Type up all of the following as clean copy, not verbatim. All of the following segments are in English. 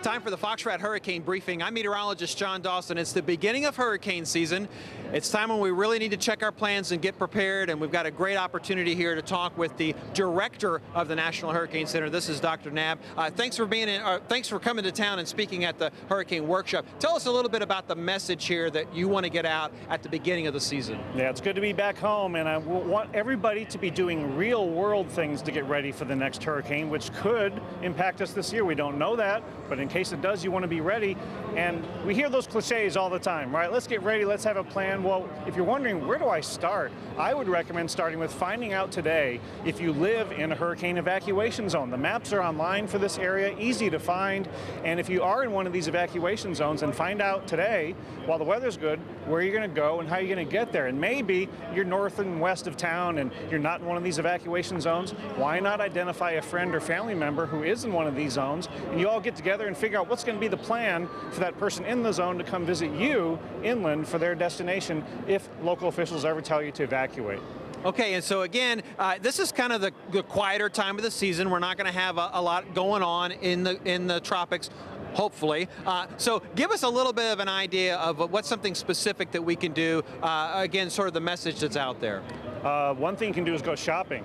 Time for the Fox Rat Hurricane Briefing. I'm meteorologist John Dawson. It's the beginning of hurricane season. It's time when we really need to check our plans and get prepared, and we've got a great opportunity here to talk with the director of the National Hurricane Center. This is Dr. Knabb. Thanks for coming to town and speaking at the Hurricane Workshop. Tell us a little bit about the message here that you want to get out at the beginning of the season. Yeah, it's good to be back home, and I want everybody to be doing real-world things to get ready for the next hurricane, which could impact us this year. We don't know that, but in case it does, you want to be ready. And we hear those cliches all the time, right? Let's get ready, let's have a plan. Well, if you're wondering, where do I start? I would recommend starting with finding out today if you live in a hurricane evacuation zone. The maps are online for this area, easy to find. And if you are in one of these evacuation zones, and find out today, while the weather's good, where you're going to go and how you're going to get there. And maybe you're north and west of town and you're not in one of these evacuation zones. Why not identify a friend or family member who is in one of these zones, and you all get together and figure out what's going to be the plan for that person in the zone to come visit you inland for their destination if local officials ever tell you to evacuate. Okay, and so again, this is kind of the quieter time of the season. We're not going to have a lot going on in the tropics, hopefully. So give us a little bit of an idea of what's something specific that we can do, again, sort of the message that's out there. One thing you can do is go shopping.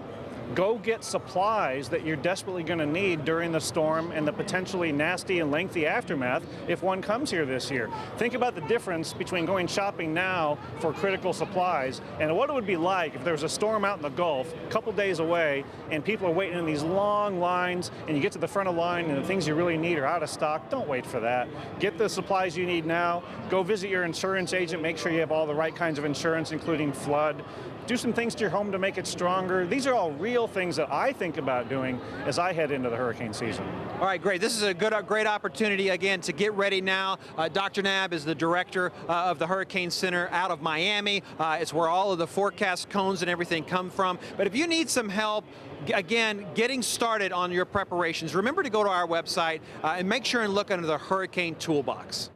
Go get supplies that you're desperately going to need during the storm and the potentially nasty and lengthy aftermath if one comes here this year. Think about the difference between going shopping now for critical supplies and what it would be like if there was a storm out in the Gulf a couple days away and people are waiting in these long lines and you get to the front of the line and the things you really need are out of stock. Don't wait for that. Get the supplies you need now. Go visit your insurance agent. Make sure you have all the right kinds of insurance, including flood. Do some things to your home to make it stronger. These are all real things that I think about doing as I head into the hurricane season. All right, great. This is a great opportunity, again, to get ready now. Dr. Knabb is the director of the Hurricane Center out of Miami. It's where all of the forecast cones and everything come from. But if you need some help, again, getting started on your preparations, remember to go to our website and make sure and look under the Hurricane Toolbox.